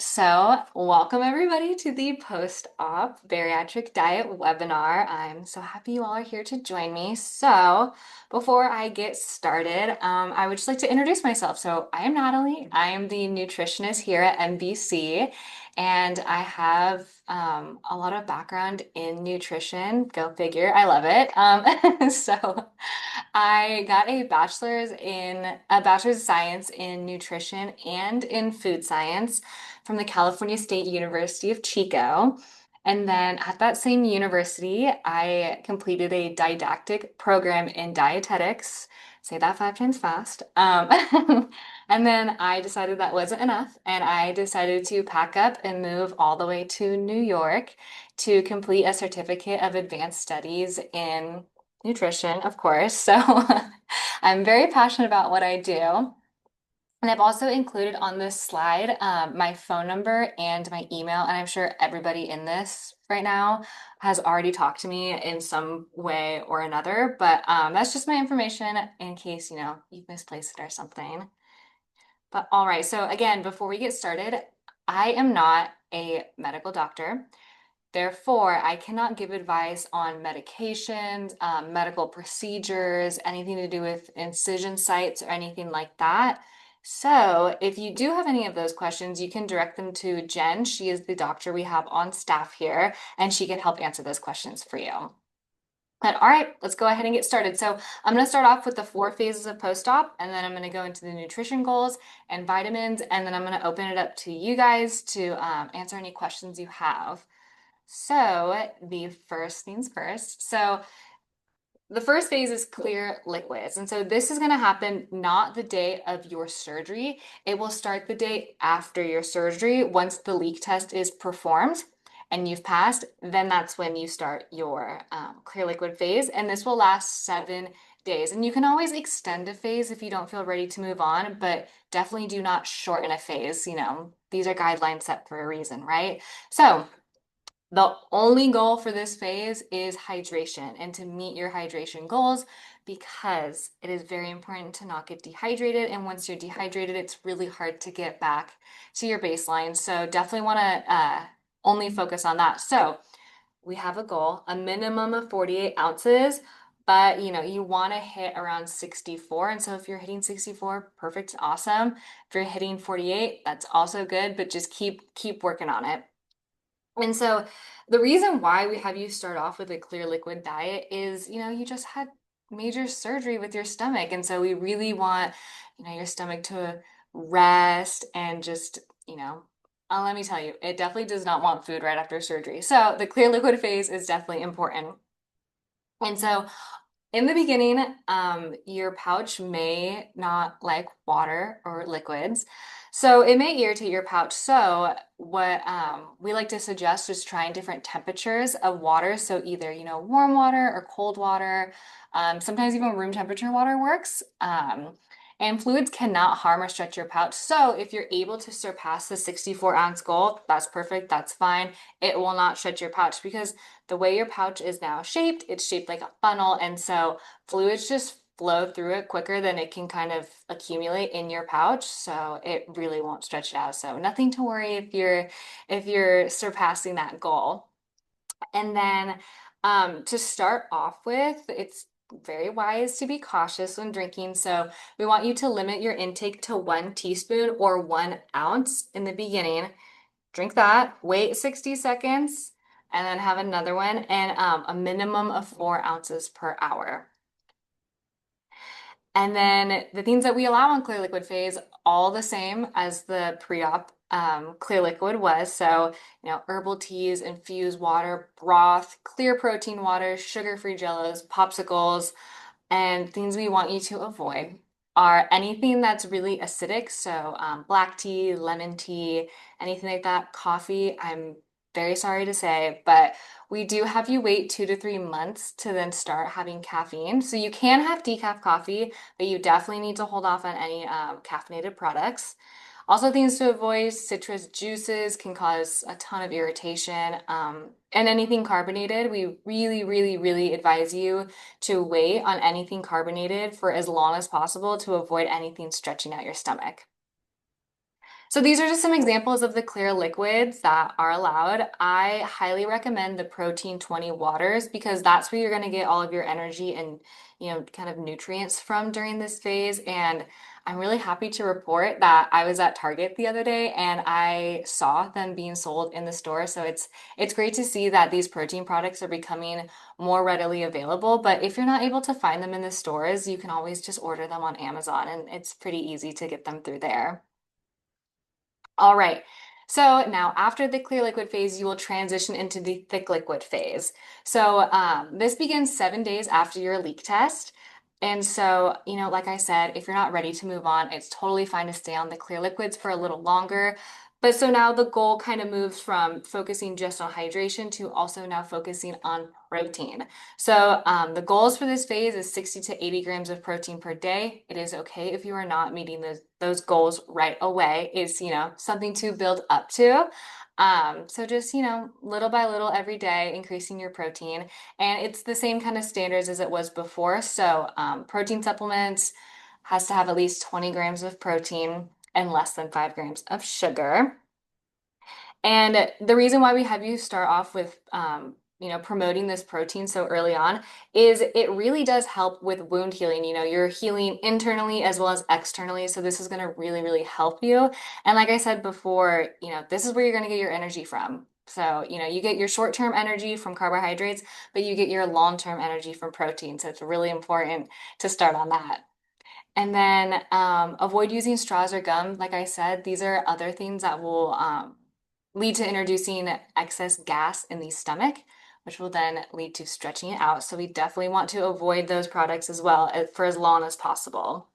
So, welcome everybody to the post-op bariatric diet webinar. I'm so happy you all are here to join me. So, before I get started, I would just like to introduce myself. So, I am Natalie. I am the nutritionist here at NBC, and I have a lot of background in nutrition. Go figure, I love it. So, I got a bachelor's of science in nutrition and in food science from the California State University of Chico. And then at that same university, I completed a didactic program in dietetics. Say that 5 times fast. And then I decided that wasn't enough, and I decided to pack up and move all the way to New York to complete a certificate of advanced studies in nutrition, of course. So I'm very passionate about what I do. And I've also included on this slide my phone number and my email. And I'm sure everybody in this right now has already talked to me in some way or another. But that's just my information in case, you've misplaced it or something. But all right. So again, before we get started, I am not a medical doctor. Therefore, I cannot give advice on medications, medical procedures, anything to do with incision sites or anything like that. So if you do have any of those questions, you can direct them to Jen. She is the doctor we have on staff here, and she can help answer those questions for you. But all right, let's go ahead and get started. So I'm going to start off with the 4 phases of post-op, and then I'm going to go into the nutrition goals and vitamins, and then I'm going to open it up to you guys to answer any questions you have. So the first things first. So the first phase is clear liquids. And so this is going to happen not the day of your surgery. It will start the day after your surgery. Once the leak test is performed and you've passed, then that's when you start your clear liquid phase. And this will last 7 days. And you can always extend a phase if you don't feel ready to move on, but definitely do not shorten a phase. These are guidelines set for a reason, right? So the only goal for this phase is hydration and to meet your hydration goals, because it is very important to not get dehydrated. And once you're dehydrated, it's really hard to get back to your baseline. So definitely want to only focus on that. So we have a goal, a minimum of 48 ounces, but you want to hit around 64. And so if you're hitting 64, perfect, awesome. If you're hitting 48, that's also good, but just keep working on it. And so the reason why we have you start off with a clear liquid diet is, you just had major surgery with your stomach. And so we really want, your stomach to rest and just, let me tell you, it definitely does not want food right after surgery. So the clear liquid phase is definitely important. And so in the beginning, your pouch may not like water or liquids, so it may irritate your pouch. So what we like to suggest is trying different temperatures of water. So either, warm water or cold water. Sometimes even room temperature water works. And fluids cannot harm or stretch your pouch. So if you're able to surpass the 64-ounce goal, that's perfect, that's fine. It will not stretch your pouch because the way your pouch is now shaped, it's shaped like a funnel. And so fluids just flow through it quicker than it can kind of accumulate in your pouch. So it really won't stretch it out. So nothing to worry if you're surpassing that goal. And then to start off with, it's very wise to be cautious when drinking. So we want you to limit your intake to 1 teaspoon or 1 ounce in the beginning. Drink that, wait 60 seconds, and then have another one, and a minimum of 4 ounces per hour. And then the things that we allow on clear liquid phase, all the same as the pre-op clear liquid was. So, herbal teas, infused water, broth, clear protein water, sugar-free jellos, popsicles, and things we want you to avoid are anything that's really acidic. So, black tea, lemon tea, anything like that, coffee. I'm very sorry to say, but we do have you wait 2 to 3 months to then start having caffeine. So you can have decaf coffee, but you definitely need to hold off on any caffeinated products. Also, things to avoid, citrus juices can cause a ton of irritation. And anything carbonated, we really, really, really advise you to wait on anything carbonated for as long as possible to avoid anything stretching out your stomach. So these are just some examples of the clear liquids that are allowed. I highly recommend the protein 20 waters because that's where you're going to get all of your energy and, kind of nutrients from during this phase. And I'm really happy to report that I was at Target the other day and I saw them being sold in the store. So it's great to see that these protein products are becoming more readily available. But if you're not able to find them in the stores, you can always just order them on Amazon and it's pretty easy to get them through there. All right. So now after the clear liquid phase, you will transition into the thick liquid phase. So this begins 7 days after your leak test. And so, like I said, if you're not ready to move on, it's totally fine to stay on the clear liquids for a little longer. But so now the goal kind of moves from focusing just on hydration to also now focusing on protein. So the goals for this phase is 60 to 80 grams of protein per day. It is okay if you are not meeting those goals right away. It's, something to build up to. So just, little by little every day, increasing your protein. And it's the same kind of standards as it was before. So protein supplements has to have at least 20 grams of protein and less than 5 grams of sugar. And the reason why we have you start off with, promoting this protein so early on is it really does help with wound healing. You're healing internally as well as externally. So this is going to really, really help you. And like I said before, this is where you're going to get your energy from. So, you get your short-term energy from carbohydrates, but you get your long-term energy from protein. So it's really important to start on that. And then avoid using straws or gum. Like I said, these are other things that will lead to introducing excess gas in the stomach, which will then lead to stretching it out. So we definitely want to avoid those products as well for as long as possible.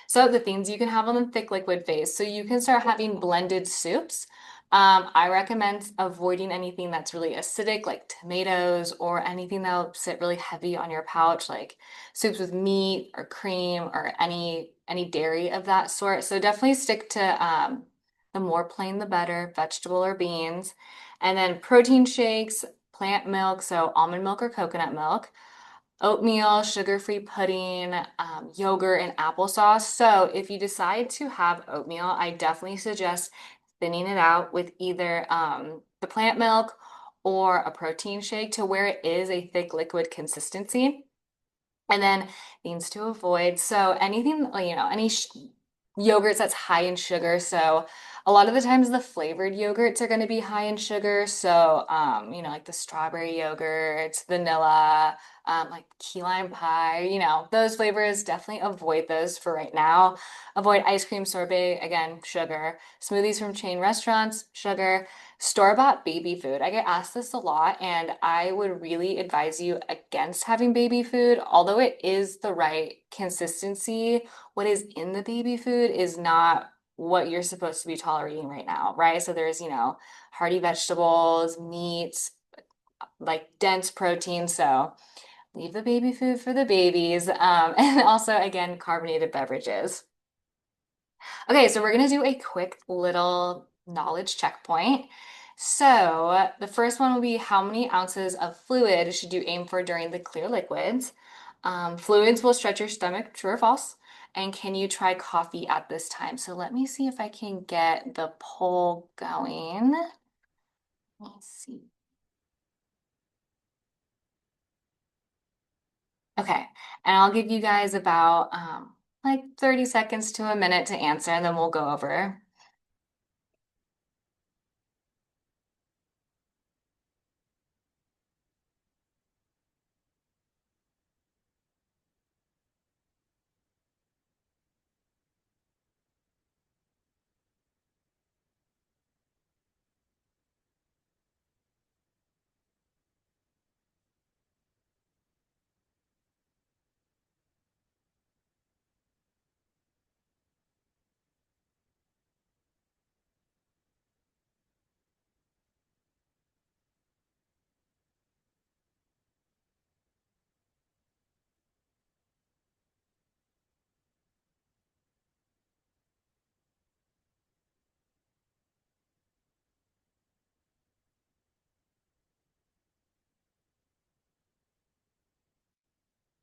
So the things you can have on the thick liquid phase. So you can start having blended soups. I recommend avoiding anything that's really acidic, like tomatoes, or anything that'll sit really heavy on your pouch, like soups with meat or cream or any dairy of that sort. So definitely stick to the more plain the better, vegetable or beans, and then protein shakes, plant milk, so almond milk or coconut milk, oatmeal, sugar-free pudding, yogurt, and applesauce. So if you decide to have oatmeal, I definitely suggest thinning it out with either the plant milk or a protein shake to where it is a thick liquid consistency. And then things to avoid. So anything, any yogurts that's high in sugar. So a lot of the times the flavored yogurts are going to be high in sugar. So, like the strawberry yogurts, vanilla, like key lime pie, those flavors, definitely avoid those for right now. Avoid ice cream sorbet, again, sugar. Smoothies from chain restaurants, sugar. Store-bought baby food. I get asked this a lot, and I would really advise you against having baby food. Although it is the right consistency, what is in the baby food is not what you're supposed to be tolerating right now, right? So there's, hearty vegetables, meats, like dense protein. So leave the baby food for the babies. And also, again, carbonated beverages. Okay, so we're going to do a quick little knowledge checkpoint. So the first one will be how many ounces of fluid should you aim for during the clear liquids? Fluids will stretch your stomach, true or false? And can you try coffee at this time? So let me see if I can get the poll going. Let's see. Okay, and I'll give you guys about like 30 seconds to a minute to answer, and then we'll go over.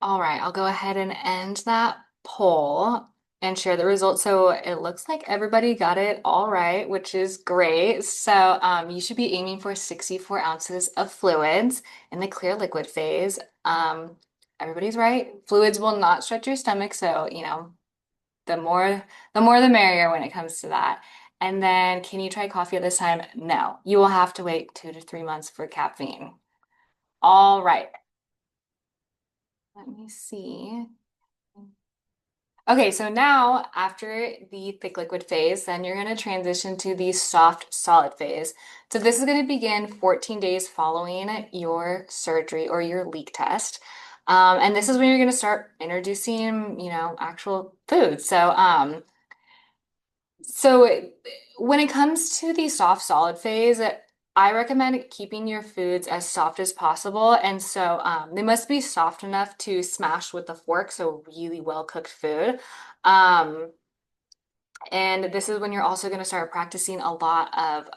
All right, I'll go ahead and end that poll. and share the results. So it looks like everybody got it all right, which is great. So you should be aiming for 64 ounces of fluids in the clear liquid phase. Everybody's right. Fluids will not stretch your stomach, so the more the more the merrier when it comes to that. And then can you try coffee at this time? No. You will have to wait 2 to 3 months for caffeine. All right. Let me see. Okay, so now after the thick liquid phase, then you're going to transition to the soft solid phase. So this is going to begin 14 days following your surgery or your leak test. And this is when you're going to start introducing, actual food. So when it comes to the soft solid phase, I recommend keeping your foods as soft as possible. And so they must be soft enough to smash with a fork, so really well cooked food. Um, and this is when you're also going to start practicing a lot of,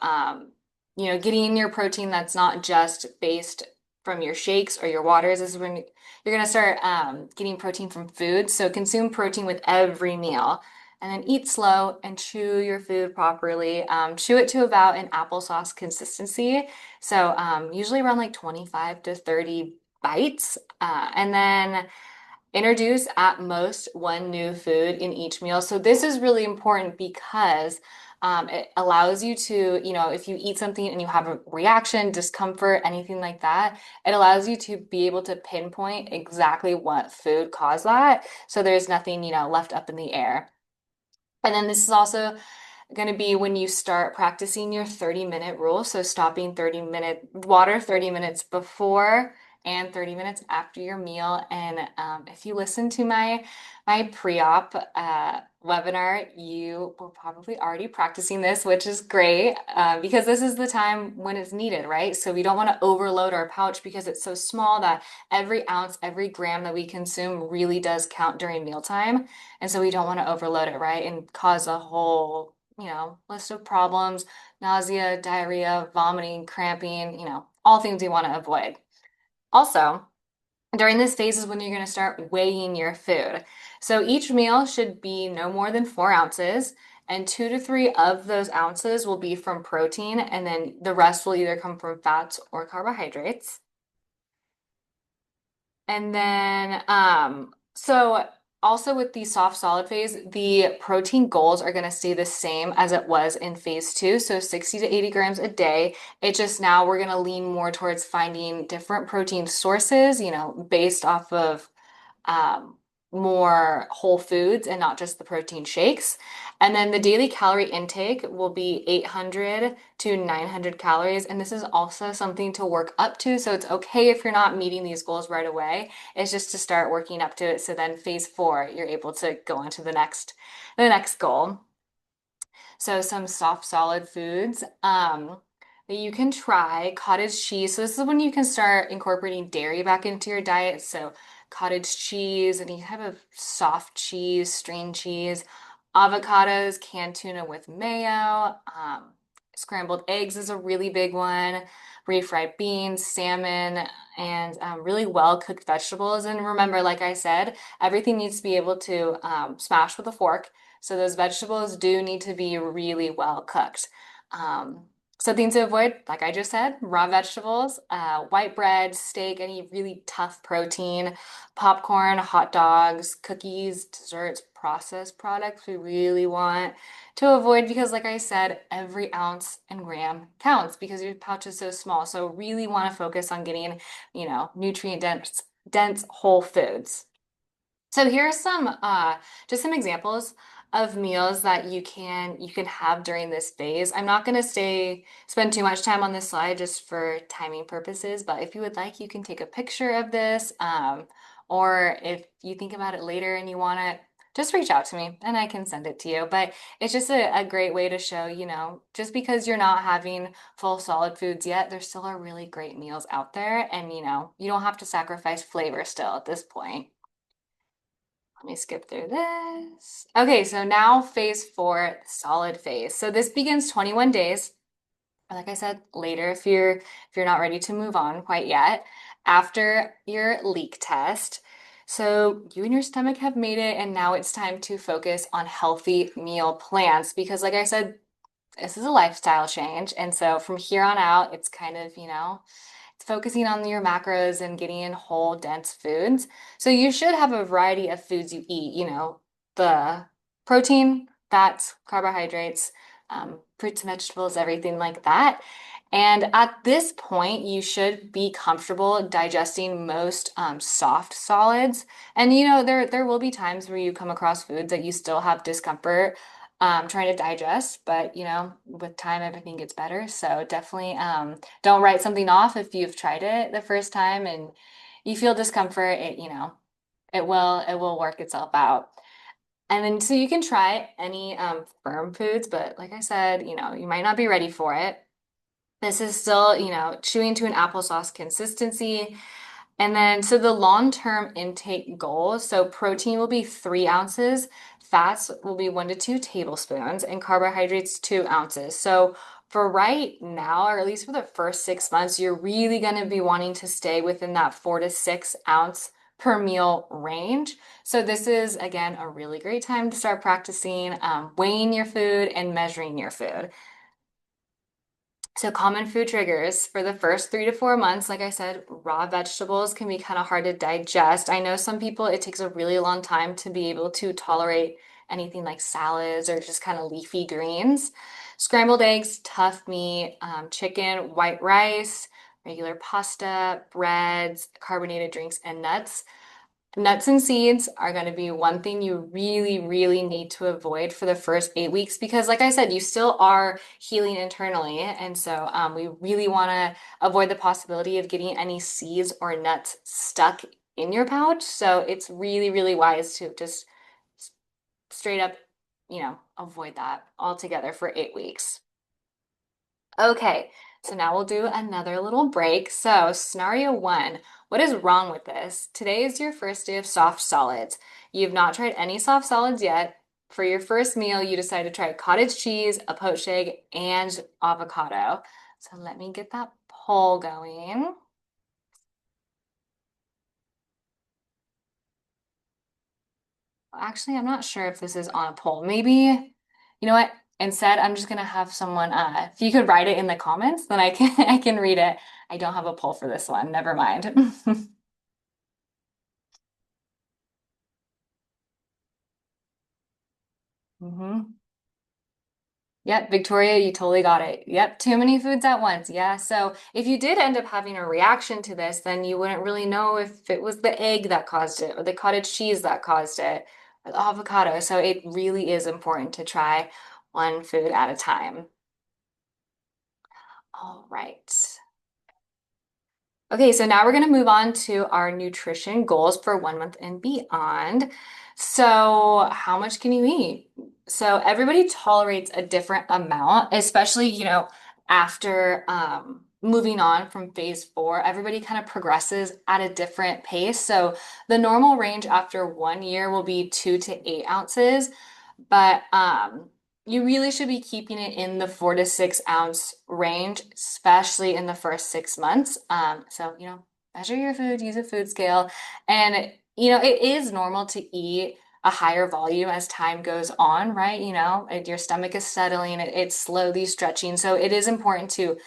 getting your protein that's not just based from your shakes or your waters. This is when you're going to start getting protein from food. So consume protein with every meal. And then eat slow and chew your food properly. Chew it to about an applesauce consistency. So usually around like 25 to 30 bites. And then introduce at most one new food in each meal. So this is really important because it allows you to, if you eat something and you have a reaction, discomfort, anything like that, it allows you to be able to pinpoint exactly what food caused that. So there's nothing, left up in the air. And then this is also going to be when you start practicing your 30-minute rule. So stopping 30-minute water 30 minutes before and 30 minutes after your meal. And if you listen to my pre-op webinar, you were probably already practicing this, which is great because this is the time when it's needed, right? So we don't want to overload our pouch because it's so small that every ounce, every gram that we consume really does count during mealtime. And so we don't want to overload it, right? And cause a whole list of problems, nausea, diarrhea, vomiting, cramping, all things you want to avoid. Also, during this phase is when you're going to start weighing your food. So each meal should be no more than 4 ounces, and 2 to 3 of those ounces will be from protein, and then the rest will either come from fats or carbohydrates. And then, so also with the soft solid phase, the protein goals are going to stay the same as it was in phase two. So 60 to 80 grams a day. It just now we're going to lean more towards finding different protein sources, based off of um, more whole foods and not just the protein shakes. And then the daily calorie intake will be 800 to 900 calories. And this is also something to work up to. So it's okay if you're not meeting these goals right away. It's just to start working up to it. So then phase four, you're able to go on to the next goal. So some soft solid foods that you can try. Cottage cheese. So this is when you can start incorporating dairy back into your diet. So cottage cheese, any type of soft cheese, string cheese, avocados, canned tuna with mayo. Scrambled eggs is a really big one. Refried beans, salmon, and really well cooked vegetables. And remember, like I said, everything needs to be able to smash with a fork. So those vegetables do need to be really well cooked. Um, Something to avoid, like I just said, raw vegetables, white bread, steak, any really tough protein, popcorn, hot dogs, cookies, desserts, processed products we really want to avoid because, like I said, every ounce and gram counts because your pouch is so small. So really want to focus on getting, nutrient dense whole foods. So here are some just some examples of meals that you can have during this phase. I'm not going to spend too much time on this slide just for timing purposes, but if you would like, you can take a picture of this, or if you think about it later and you want it, just reach out to me and I can send it to you. But it's just a great way to show, just because you're not having full solid foods yet, there still are really great meals out there, and you don't have to sacrifice flavor still at this point. Let me skip through this. Okay, so now phase four, solid phase. So this begins 21 days. Like I said, later if you're not ready to move on quite yet, after your leak test. So you and your stomach have made it, and now it's time to focus on healthy meal plans because, like I said, this is a lifestyle change. And so from here on out, it's kind of, it's focusing on your macros and getting in whole, dense foods. So you should have a variety of foods you eat, the protein, fats, carbohydrates, fruits and vegetables, everything like that. And at this point, you should be comfortable digesting most soft solids. And there will be times where you come across foods that you still have discomfort trying to digest, but with time, everything gets better. So definitely don't write something off if you've tried it the first time and you feel discomfort. It will work itself out. And then so you can try any firm foods, but like I said, you might not be ready for it. This is still, chewing to an applesauce consistency. And then, so the long-term intake goal, so protein will be 3 ounces, fats will be 1 to 2 tablespoons, and carbohydrates 2 ounces. So for right now, or at least for the first 6 months, you're really going to be wanting to stay within that 4 to 6 ounce per meal range. So this is, again, a really great time to start practicing weighing your food and measuring your food. So common food triggers for the first 3 to 4 months, like I said, raw vegetables can be kind of hard to digest. I know some people, it takes a really long time to be able to tolerate anything like salads or just kind of leafy greens. Scrambled eggs, tough meat, chicken, white rice, regular pasta, breads, carbonated drinks, and nuts. Nuts and seeds are going to be one thing you really, really need to avoid for the first 8 weeks because, like I said, you still are healing internally. And so we really want to avoid the possibility of getting any seeds or nuts stuck in your pouch. So it's really, really wise to just straight up, avoid that altogether for 8 weeks. Okay, so now we'll do another little break. So, scenario one, what is wrong with this? Today is your first day of soft solids. You've not tried any soft solids yet. For your first meal, you decide to try cottage cheese, a poached egg, and avocado. So let me get that poll going. Actually, I'm not sure if this is on a poll. Maybe, you know what? Instead, I'm just gonna have someone, if you could write it in the comments, then I can I can read it. I don't have a poll for this one. Never mind. hmm Yep, Victoria, you totally got it. Yep, too many foods at once. Yeah. So if you did end up having a reaction to this, then you wouldn't really know if it was the egg that caused it or the cottage cheese that caused it or the avocado. So it really is important to try one food at a time. All right. Okay, so now we're going to move on to our nutrition goals for 1 month and beyond. So, how much can you eat? So, everybody tolerates a different amount, especially, after moving on from phase four, everybody kind of progresses at a different pace. So, the normal range after 1 year will be 2 to 8 ounces. But you really should be keeping it in the 4 to 6 ounce range, especially in the first 6 months. So, measure your food, use a food scale. And, it is normal to eat a higher volume as time goes on, right? Your stomach is settling, it's slowly stretching. So it is important to,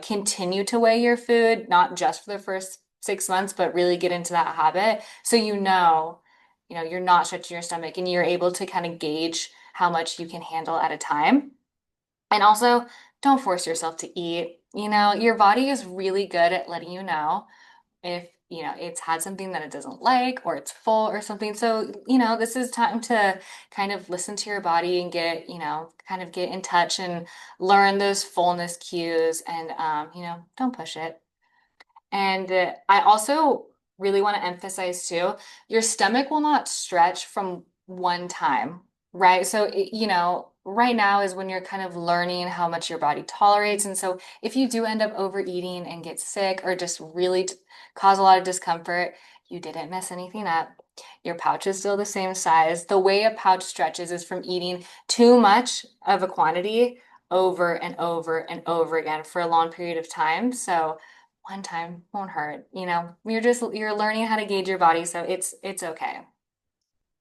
continue to weigh your food, not just for the first 6 months, but really get into that habit. So you're not stretching your stomach and you're able to kind of gauge how much you can handle at a time. And also, don't force yourself to eat. Your body is really good at letting you know if, it's had something that it doesn't like or it's full or something. So, this is time to kind of listen to your body and get, kind of get in touch and learn those fullness cues and, don't push it. And I also really want to emphasize too, your stomach will not stretch from one time, right? So, right now is when you're kind of learning how much your body tolerates. And so, if you do end up overeating and get sick or just really cause a lot of discomfort, you didn't mess anything up. Your pouch is still the same size. The way a pouch stretches is from eating too much of a quantity over and over and over again for a long period of time. So, one time won't hurt. You're learning how to gauge your body, so it's okay.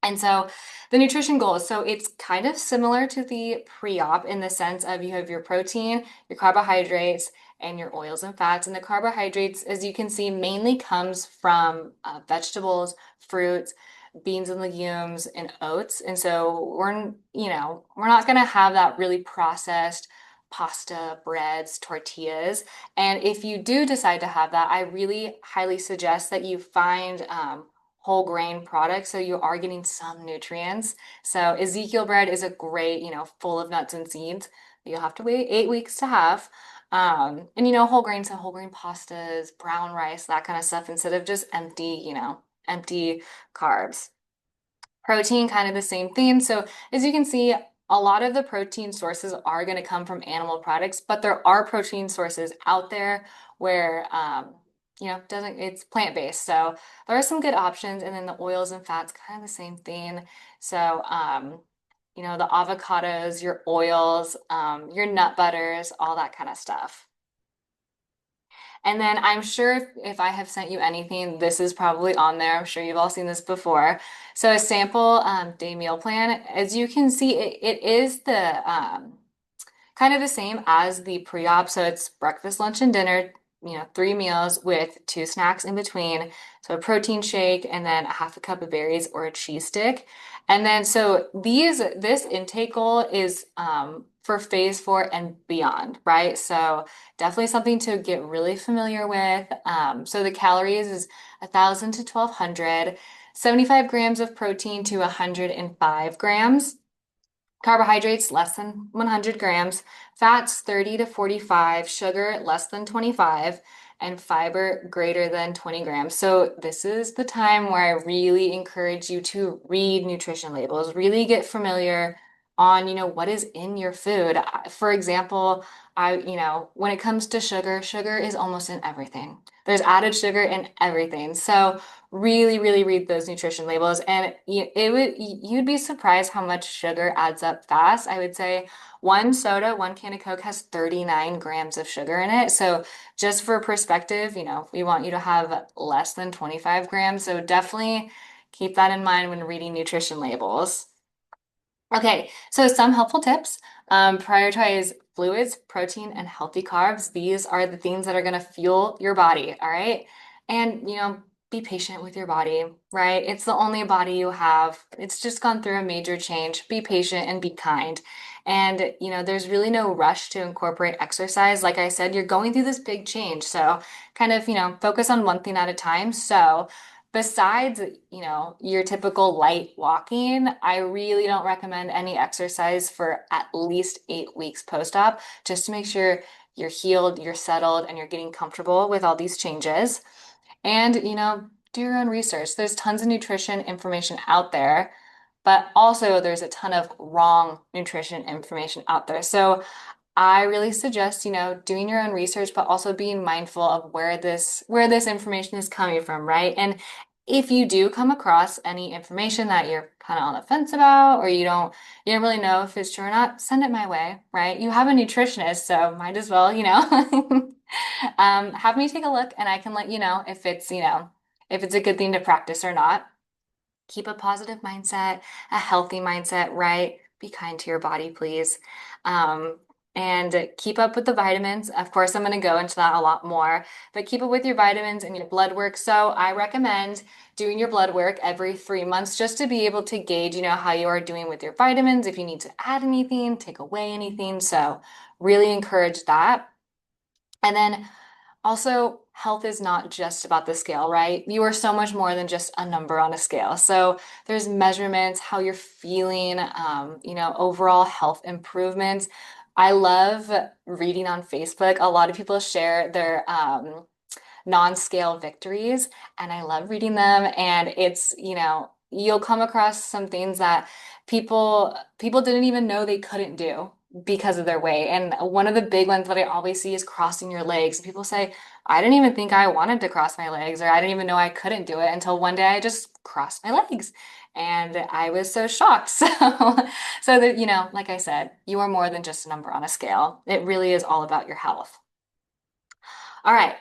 And so the nutrition goals, so it's kind of similar to the pre-op in the sense of you have your protein, your carbohydrates, and your oils and fats. And the carbohydrates, as you can see, mainly comes from vegetables, fruits, beans and legumes, and oats. And so we're not going to have that really processed pasta, breads, tortillas. And if you do decide to have that, I really highly suggest that you find whole grain products, so you are getting some nutrients. So Ezekiel bread is a great, full of nuts and seeds. You'll have to wait 8 weeks to have. And whole grains, so whole grain pastas, brown rice, that kind of stuff, instead of just empty carbs. Protein, kind of the same thing. So as you can see, a lot of the protein sources are going to come from animal products, but there are protein sources out there where doesn't it's plant-based. So there are some good options. And then the oils and fats, kind of the same thing. So the avocados, your oils, your nut butters, all that kind of stuff. And then I'm sure if I have sent you anything, this is probably on there. I'm sure you've all seen this before. So a sample day meal plan, as you can see, it is the kind of the same as the pre-op. So it's breakfast, lunch, and dinner, 3 meals with 2 snacks in between. So a protein shake and then a half a cup of berries or a cheese stick. And then so this intake goal is for phase 4 and beyond, right? So definitely something to get really familiar with. So the calories is 1,000 to 1,200, 75 grams of protein to 105 grams. Carbohydrates less than 100 grams, fats 30 to 45, sugar less than 25, and fiber greater than 20 grams. So this is the time where I really encourage you to read nutrition labels, really get familiar on, what is in your food. For example, when it comes to sugar, sugar is almost in everything. There's added sugar in everything. So really, really read those nutrition labels, and you'd be surprised how much sugar adds up fast. I would say one can of Coke has 39 grams of sugar in it. So just for perspective, we want you to have less than 25 grams. So definitely keep that in mind when reading nutrition labels. Okay, so some helpful tips. Prioritize fluids, protein, and healthy carbs. These are the things that are going to fuel your body, all right? And, be patient with your body, right? It's the only body you have. It's just gone through a major change. Be patient and be kind. And, there's really no rush to incorporate exercise. Like I said, you're going through this big change. So kind of, focus on one thing at a time. So besides, your typical light walking, I really don't recommend any exercise for at least 8 weeks post-op, just to make sure you're healed, you're settled, and you're getting comfortable with all these changes. And, do your own research. There's tons of nutrition information out there, but also there's a ton of wrong nutrition information out there. So I really suggest, doing your own research, but also being mindful of where this information is coming from, right? And if you do come across any information that you're kind of on the fence about, or you don't really know if it's true or not, send it my way, right? You have a nutritionist, so might as well, have me take a look, and I can let you know if it's a good thing to practice or not. Keep a positive mindset, a healthy mindset, right? Be kind to your body, please. And keep up with the vitamins. Of course, I'm going to go into that a lot more, but keep up with your vitamins and your blood work. So I recommend doing your blood work every 3 months, just to be able to gauge, how you are doing with your vitamins, if you need to add anything, take away anything. So really encourage that. And then also, health is not just about the scale, right? You are so much more than just a number on a scale. So there's measurements, how you're feeling, overall health improvements. I love reading on Facebook. A lot of people share their non-scale victories, and I love reading them. And it's, you'll come across some things that people didn't even know they couldn't do because of their weight. And one of the big ones that I always see is crossing your legs. People say, I didn't even think I wanted to cross my legs, or I didn't even know I couldn't do it until one day I just crossed my legs. And I was so shocked. So that, like I said, you are more than just a number on a scale. It really is all about your health. All right.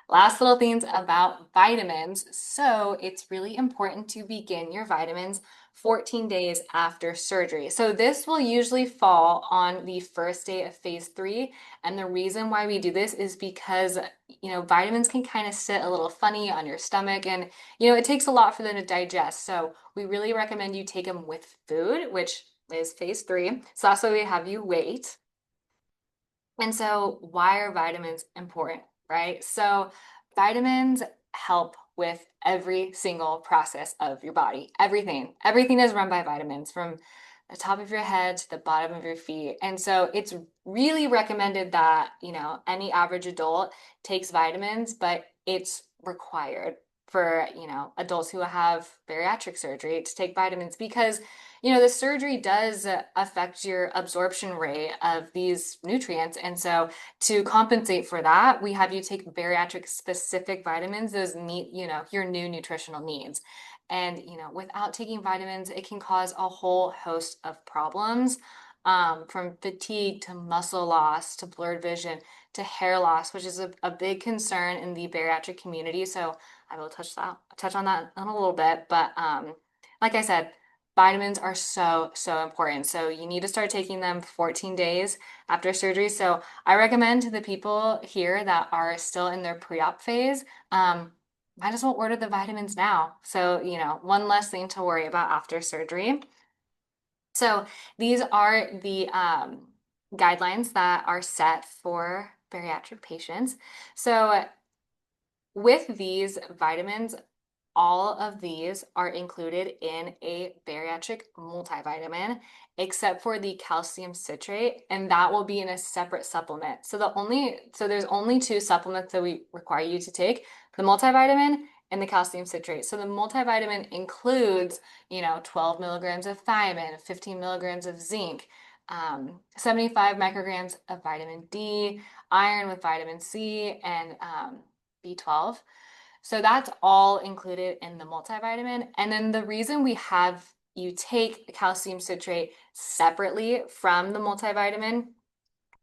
Last little things about vitamins. So it's really important to begin your vitamins 14 days after surgery. So this will usually fall on the first day of phase three. And the reason why we do this is because, vitamins can kind of sit a little funny on your stomach and, it takes a lot for them to digest. So we really recommend you take them with food, which is phase three. So that's why we have you wait. And so, why are vitamins important, right? So, vitamins help with every single process of your body. Everything is run by vitamins from the top of your head to the bottom of your feet. And so, it's really recommended that, any average adult takes vitamins, but it's required for, adults who have bariatric surgery to take vitamins because the surgery does affect your absorption rate of these nutrients. And so to compensate for that, we have you take bariatric specific vitamins, those meet, your new nutritional needs. And, without taking vitamins, it can cause a whole host of problems, from fatigue to muscle loss to blurred vision to hair loss, which is a big concern in the bariatric community. So I will touch on that in a little bit. But like I said, vitamins are so, so important. So you need to start taking them 14 days after surgery. So I recommend to the people here that are still in their pre-op phase, might as well order the vitamins now. So, one less thing to worry about after surgery. So these are the guidelines that are set for bariatric patients. So with these vitamins, all of these are included in a bariatric multivitamin, except for the calcium citrate, and that will be in a separate supplement. So there's only two supplements that we require you to take, the multivitamin and the calcium citrate. So the multivitamin includes, 12 milligrams of thiamine, 15 milligrams of zinc, 75 micrograms of vitamin D, iron with vitamin C, and B12. So that's all included in the multivitamin. And then the reason we have you take calcium citrate separately from the multivitamin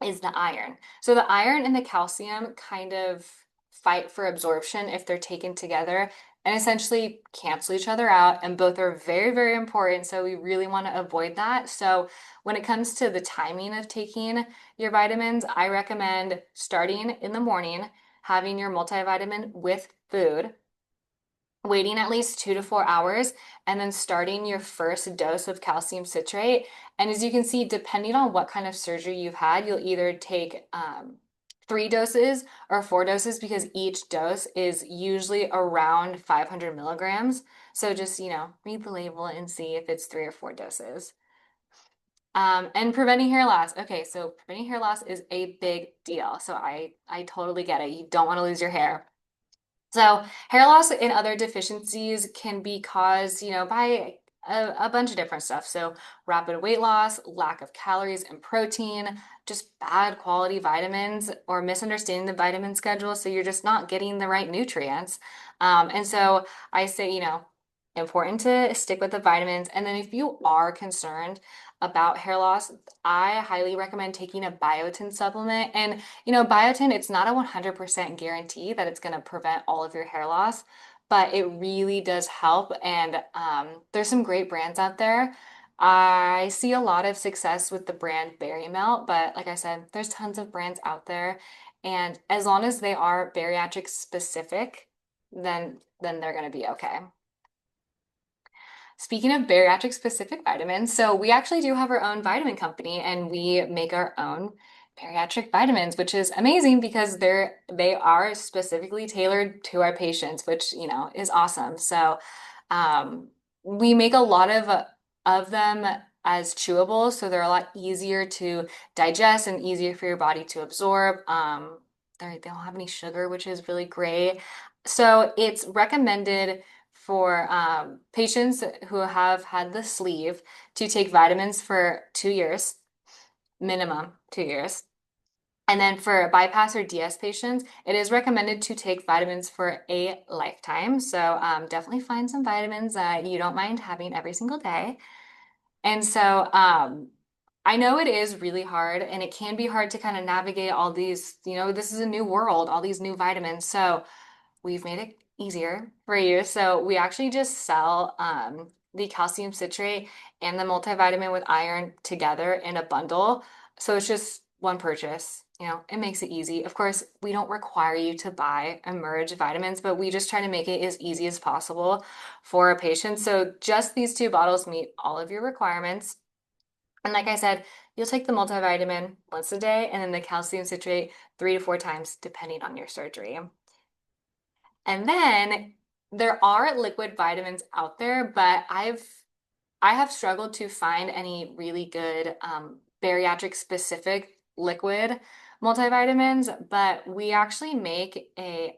is the iron. So the iron and the calcium kind of fight for absorption if they're taken together and essentially cancel each other out. And both are very, very important. So we really want to avoid that. So when it comes to the timing of taking your vitamins, I recommend starting in the morning, having your multivitamin with food, waiting at least 2 to 4 hours, and then starting your first dose of calcium citrate. And as you can see, depending on what kind of surgery you've had, you'll either take 3 doses or 4 doses because each dose is usually around 500 milligrams. So just, read the label and see if it's 3 or 4 doses. And preventing hair loss. Okay, so preventing hair loss is a big deal. So I totally get it. You don't want to lose your hair. So hair loss and other deficiencies can be caused, by a bunch of different stuff. So rapid weight loss, lack of calories and protein, just bad quality vitamins, or misunderstanding the vitamin schedule. So you're just not getting the right nutrients. And so I say, important to stick with the vitamins. And then if you are concerned about hair loss, I highly recommend taking a biotin supplement. And biotin, it's not a 100% guarantee that it's going to prevent all of your hair loss, but it really does help. And there's some great brands out there. I see a lot of success with the brand Berry Melt, but like I said, there's tons of brands out there. And as long as they are bariatric specific, then they're going to be okay. Speaking of bariatric specific vitamins, so we actually do have our own vitamin company and we make our own bariatric vitamins, which is amazing because they are specifically tailored to our patients, which, is awesome. So we make a lot of them as chewable, so they're a lot easier to digest and easier for your body to absorb. They don't have any sugar, which is really great. So it's recommended for patients who have had the sleeve to take vitamins for 2 years, minimum 2 years. And then for bypass or DS patients, it is recommended to take vitamins for a lifetime. So definitely find some vitamins that you don't mind having every single day. And so I know it is really hard and it can be hard to kind of navigate all these, this is a new world, all these new vitamins. So we've made it easier for you. So we actually just sell the calcium citrate and the multivitamin with iron together in a bundle. So it's just one purchase. It makes it easy. Of course, we don't require you to buy Emerge vitamins, but we just try to make it as easy as possible for a patient. So just these two bottles meet all of your requirements. And like I said, you'll take the multivitamin once a day and then the calcium citrate 3 to 4 times, depending on your surgery. And then there are liquid vitamins out there, but I have struggled to find any really good bariatric specific liquid multivitamins, but we actually make a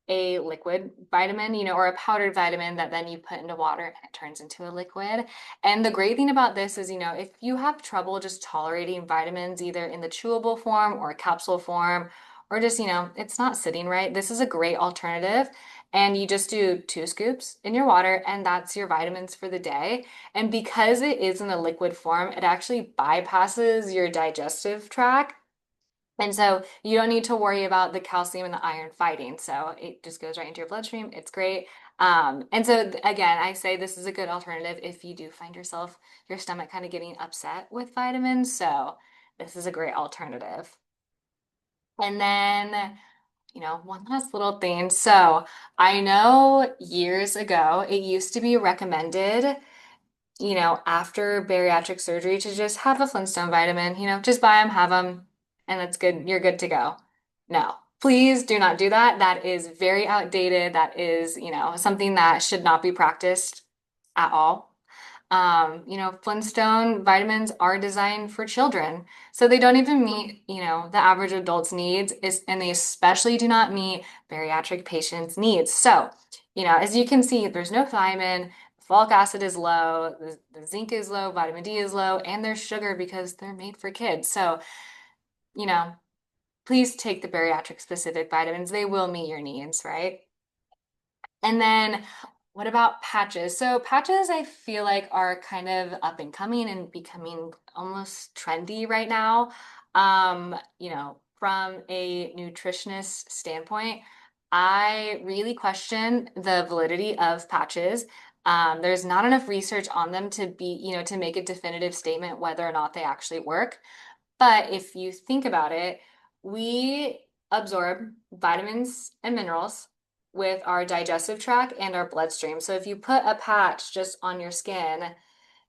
liquid vitamin, or a powdered vitamin that then you put into water and it turns into a liquid. And the great thing about this is, if you have trouble just tolerating vitamins either in the chewable form or capsule form, or just, it's not sitting right, this is a great alternative. And you just do 2 scoops in your water, and that's your vitamins for the day. And because it is in a liquid form, it actually bypasses your digestive tract, and so you don't need to worry about the calcium and the iron fighting. So it just goes right into your bloodstream. It's great. And so again, I say this is a good alternative if you do find your stomach kind of getting upset with vitamins. So this is a great alternative. And then, one last little thing. So I know years ago, it used to be recommended, after bariatric surgery to just have a Flintstone vitamin, just buy them, have them, and that's good. You're good to go. No, please do not do that. That is very outdated. That is, something that should not be practiced at all. Flintstone vitamins are designed for children, so they don't even meet, the average adult's needs, and they especially do not meet bariatric patients' needs. So, as you can see, there's no thiamine, folic acid is low, the zinc is low, vitamin D is low, and there's sugar because they're made for kids. So, you know, please take the bariatric specific vitamins. They will meet your needs, right? And then what about patches? So patches I feel like are kind of up and coming and becoming almost trendy right now. From a nutritionist standpoint, I really question the validity of patches. There's not enough research on them to make a definitive statement whether or not they actually work. But if you think about it, we absorb vitamins and minerals with our digestive tract and our bloodstream. So if you put a patch just on your skin,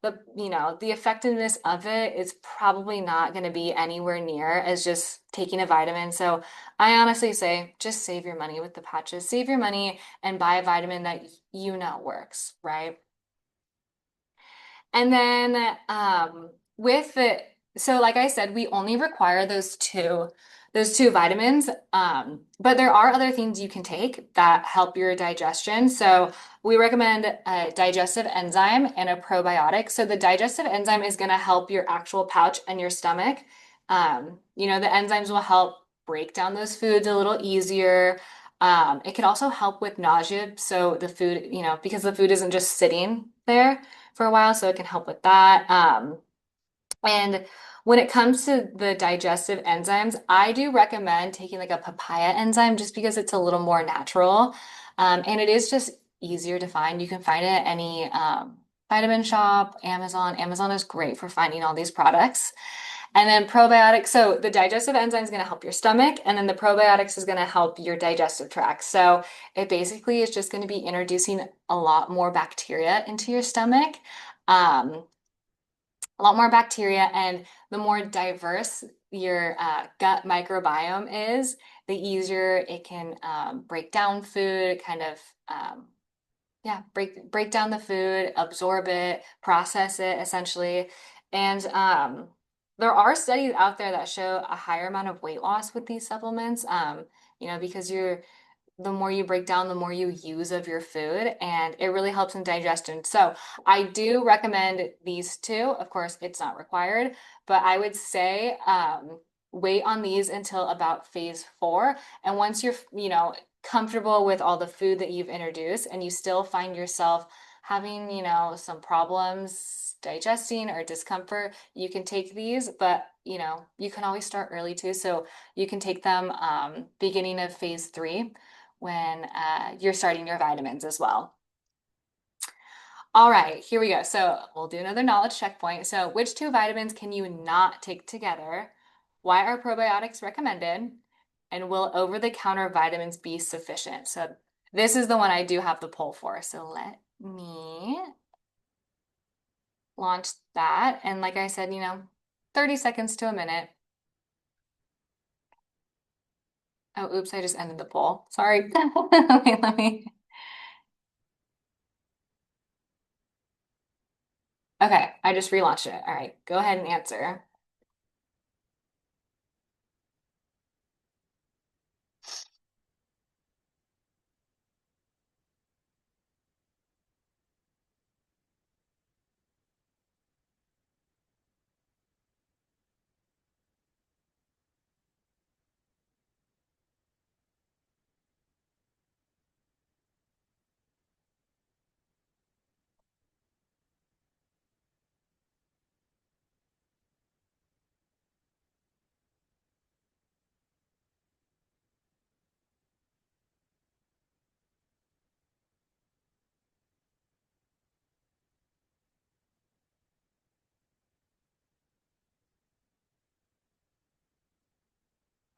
the effectiveness of it is probably not going to be anywhere near as just taking a vitamin. So I honestly say just save your money with the patches, save your money and buy a vitamin that works, right? And then with it, so like I said, we only require those two vitamins. But there are other things you can take that help your digestion. So we recommend a digestive enzyme and a probiotic. So the digestive enzyme is going to help your actual pouch and your stomach. The enzymes will help break down those foods a little easier. It can also help with nausea. So the food, because the food isn't just sitting there for a while, so it can help with that. And when it comes to the digestive enzymes, I do recommend taking like a papaya enzyme just because it's a little more natural. And it is just easier to find. You can find it at any vitamin shop, Amazon. Amazon is great for finding all these products. And then probiotics. So the digestive enzyme is going to help your stomach, and then the probiotics is going to help your digestive tract. So it basically is just going to be introducing a lot more bacteria into your stomach. A lot more bacteria, and the more diverse your gut microbiome is, the easier it can break down food, kind of break down the food, absorb it, process it essentially. And there are studies out there that show a higher amount of weight loss with these supplements. Because the more you break down, the more you use of your food, and it really helps in digestion. So I do recommend these two. Of course, it's not required, but I would say wait on these until about phase 4. And once you're, comfortable with all the food that you've introduced and you still find yourself having, some problems digesting or discomfort, you can take these, but you can always start early too. So you can take them beginning of phase 3 when you're starting your vitamins as well. All right, here we go. So we'll do another knowledge checkpoint. So which two vitamins can you not take together? Why are probiotics recommended? And will over-the-counter vitamins be sufficient? So this is the one I do have the poll for. So let me launch that. And like I said, 30 seconds to a minute. Oh, oops, I just ended the poll. Sorry. Wait, let me. Okay, I just relaunched it. All right, go ahead and answer.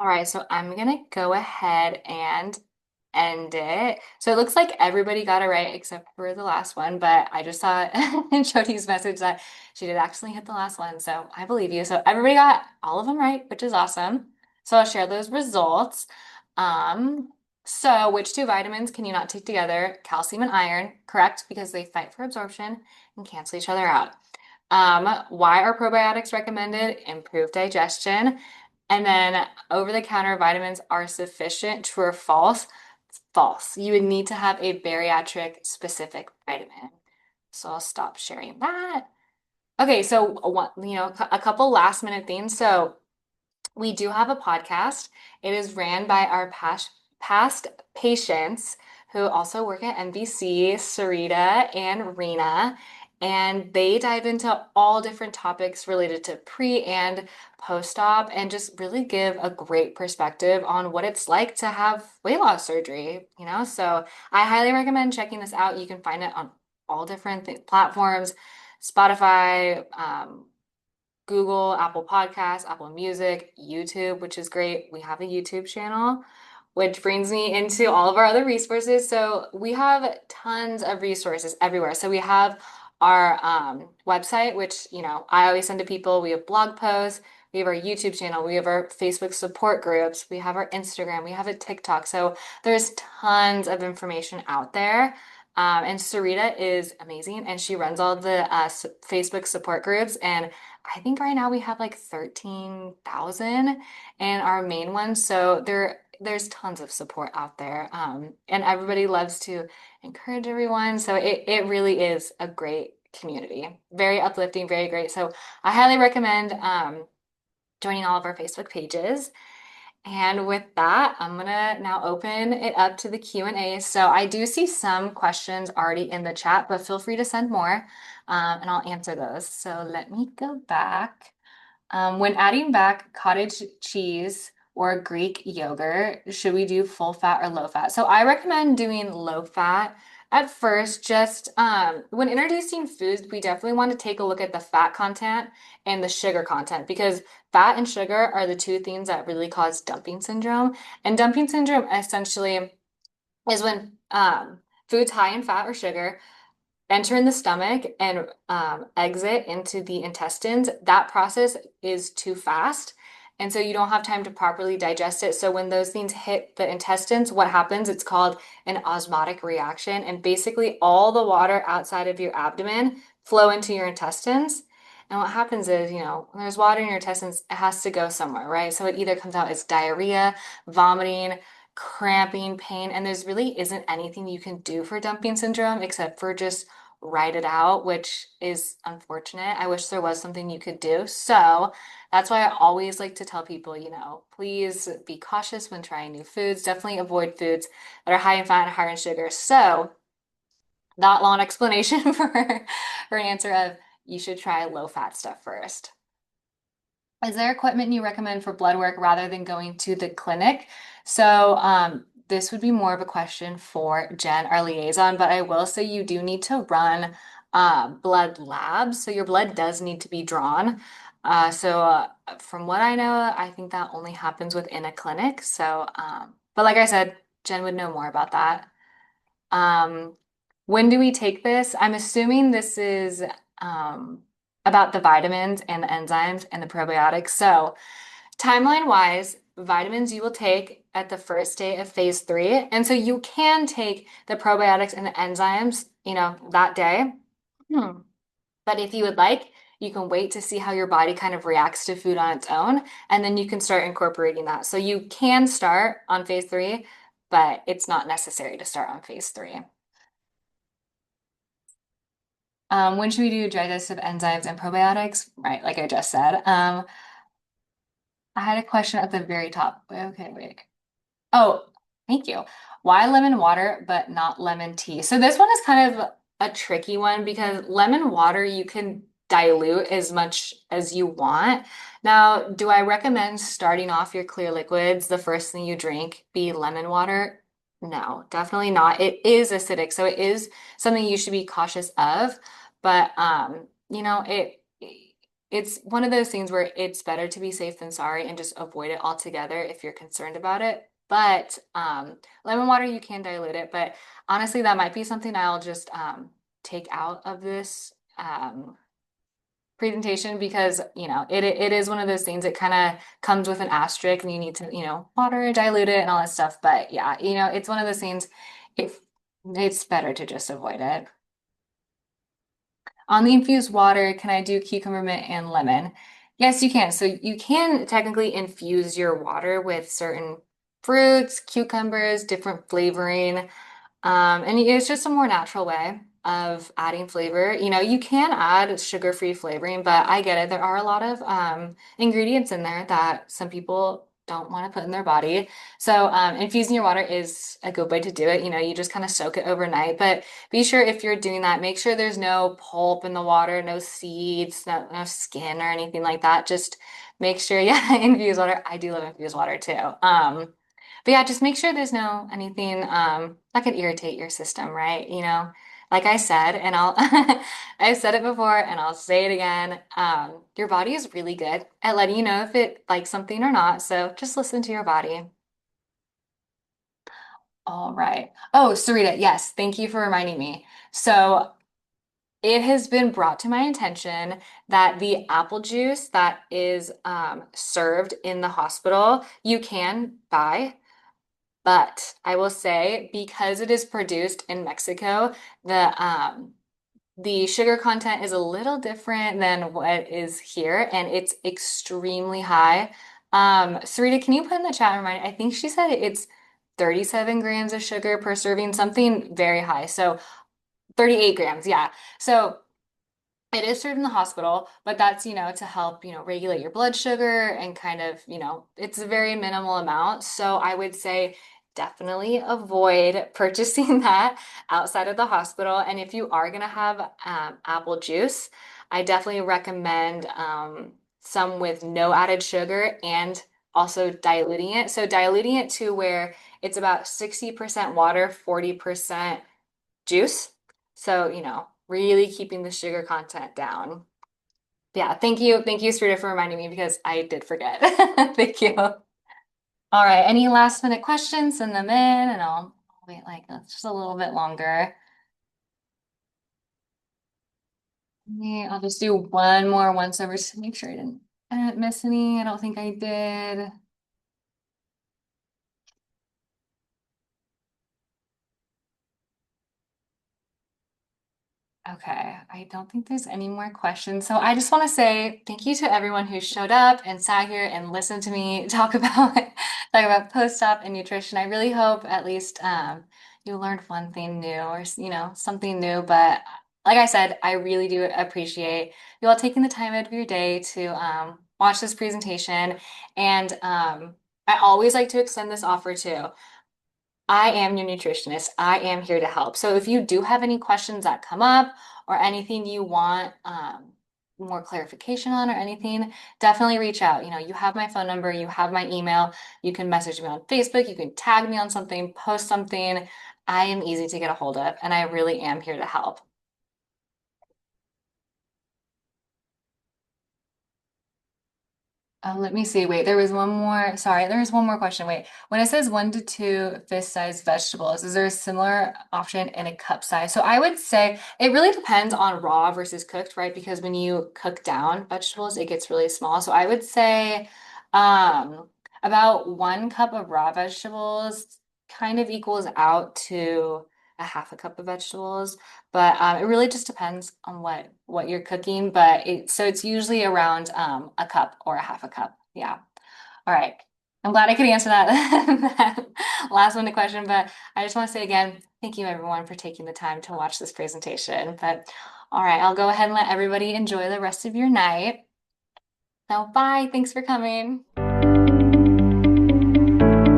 All right, so I'm gonna go ahead and end it. So it looks like everybody got it right except for the last one, but I just saw in Jody's message that she did actually hit the last one, so I believe you. So everybody got all of them right, which is awesome. So I'll share those results. Um, so which two vitamins can you not take together? Calcium and iron, correct, because they fight for absorption and cancel each other out. Why are probiotics recommended? Improve digestion. And then over-the-counter vitamins are sufficient, true or false? False. You would need to have a bariatric specific vitamin. So I'll stop sharing that. Okay, so a couple last minute things. So we do have a podcast. It is ran by our past patients who also work at NBC, Sarita and Rena, and they dive into all different topics related to pre and post-op and just really give a great perspective on what it's like to have weight loss surgery. So I highly recommend checking this out. You can find it on all different platforms, Spotify, Google, Apple Podcasts, Apple Music, YouTube, which is great. We have a YouTube channel, which brings me into all of our other resources. So we have tons of resources everywhere. So we have our website, which, I always send to people. We have blog posts. We have our YouTube channel. We have our Facebook support groups. We have our Instagram. We have a TikTok. So there's tons of information out there. And Sarita is amazing, and she runs all the Facebook support groups. And I think right now we have like 13,000 in our main one. So there's tons of support out there. And everybody loves to encourage everyone. So it really is a great community. Very uplifting, very great. So I highly recommend joining all of our Facebook pages. And with that, I'm gonna now open it up to the Q&A. So I do see some questions already in the chat, but feel free to send more, and I'll answer those. So let me go back. When adding back cottage cheese or Greek yogurt, should we do full fat or low fat? So I recommend doing low fat at first. Just when introducing foods, we definitely want to take a look at the fat content and the sugar content, because fat and sugar are the two things that really cause dumping syndrome. And dumping syndrome essentially is when foods high in fat or sugar enter in the stomach and exit into the intestines. That process is too fast. And so you don't have time to properly digest it. So when those things hit the intestines, what happens? It's called an osmotic reaction. And basically all the water outside of your abdomen flow into your intestines. And what happens is, when there's water in your intestines, it has to go somewhere, right? So it either comes out as diarrhea, vomiting, cramping, pain, and there's really isn't anything you can do for dumping syndrome except for just write it out, which is unfortunate. I wish there was something you could do. So that's why I always like to tell people, please be cautious when trying new foods. Definitely avoid foods that are high in fat and high in sugar. So that long explanation for an answer of you should try low fat stuff first. Is there equipment you recommend for blood work rather than going to the clinic? So, this would be more of a question for Jen, our liaison, but I will say you do need to run blood labs. So, your blood does need to be drawn. From what I know, I think that only happens within a clinic. But like I said, Jen would know more about that. Um, when do we take this? I'm assuming this is um, about the vitamins and the enzymes and the probiotics. So, timeline wise, vitamins you will take at the first day of phase three. And so you can take the probiotics and the enzymes, that day. Hmm. But if you would like, you can wait to see how your body kind of reacts to food on its own, and then you can start incorporating that. So you can start on phase three, but it's not necessary to start on phase three. When should we do digestive enzymes and probiotics? Right, like I just said. I had a question at the very top. Okay, wait. Oh, thank you. Why lemon water but not lemon tea? So this one is kind of a tricky one because lemon water you can dilute as much as you want. Now, do I recommend starting off your clear liquids, the first thing you drink be lemon water? No, definitely not. It is acidic, so it is something you should be cautious of. But it's one of those things where it's better to be safe than sorry and just avoid it altogether if you're concerned about it. But lemon water, you can dilute it. But honestly, that might be something I'll just take out of this presentation because, it is one of those things that kind of comes with an asterisk and you need to, water, dilute it and all that stuff. But yeah, it's one of those things, if it's better to just avoid it. On the infused water, can I do cucumber mint and lemon? Yes, you can. So you can technically infuse your water with certain fruits, cucumbers, different flavoring. And it's just a more natural way of adding flavor. You can add sugar-free flavoring, but I get it. There are a lot of ingredients in there that some people don't want to put in their body. So infusing your water is a good way to do it. You just kind of soak it overnight. But be sure if you're doing that, make sure there's no pulp in the water, no seeds, no skin or anything like that. Just make sure, yeah, infused water. I do love infused water too. But yeah, just make sure there's no anything that could irritate your system, right? Like I said, and I've said it before and I'll say it again. Your body is really good at letting you know if it likes something or not. So just listen to your body. All right. Oh, Sarita, yes, thank you for reminding me. So it has been brought to my attention that the apple juice that is served in the hospital, you can buy. But I will say, because it is produced in Mexico, the sugar content is a little different than what is here, and it's extremely high. Sarita, can you put in the chat and remind? I think she said it's 37 grams of sugar per serving, something very high. So 38 grams, yeah. So it is served in the hospital, but that's, to help, regulate your blood sugar and kind of, it's a very minimal amount. So I would say definitely avoid purchasing that outside of the hospital. And if you are going to have apple juice, I definitely recommend some with no added sugar and also diluting it. So diluting it to where it's about 60% water, 40% juice. So, really keeping the sugar content down. Yeah, thank you. Thank you, Sarita, for reminding me because I did forget. Thank you. All right, any last minute questions? Send them in and I'll wait like just a little bit longer. Yeah, I'll just do one more once over to make sure I didn't miss any. I don't think I did. Okay, I don't think there's any more questions. So I just want to say thank you to everyone who showed up and sat here and listened to me talk about post-op and nutrition. I really hope at least you learned one thing new or something new. But like I said, I really do appreciate you all taking the time out of your day to watch this presentation. And I always like to extend this offer too. I am your nutritionist. I am here to help. So if you do have any questions that come up or anything you want more clarification on or anything, definitely reach out. You have my phone number, you have my email. You can message me on Facebook, you can tag me on something, post something. I am easy to get a hold of, and I really am here to help. Let me see. Wait, there was one more. Sorry, there was one more question. Wait, when it says 1 to 2 fist-sized vegetables, is there a similar option in a cup size? So I would say it really depends on raw versus cooked, right? Because when you cook down vegetables, it gets really small. So I would say um, about 1 cup of raw vegetables kind of equals out to a half a cup of vegetables. But it really just depends on what you're cooking. But it's usually around a cup or a half a cup. Yeah. All right. I'm glad I could answer that, that last one to question. But I just want to say again, thank you everyone for taking the time to watch this presentation. But all right, I'll go ahead and let everybody enjoy the rest of your night. So bye. Thanks for coming.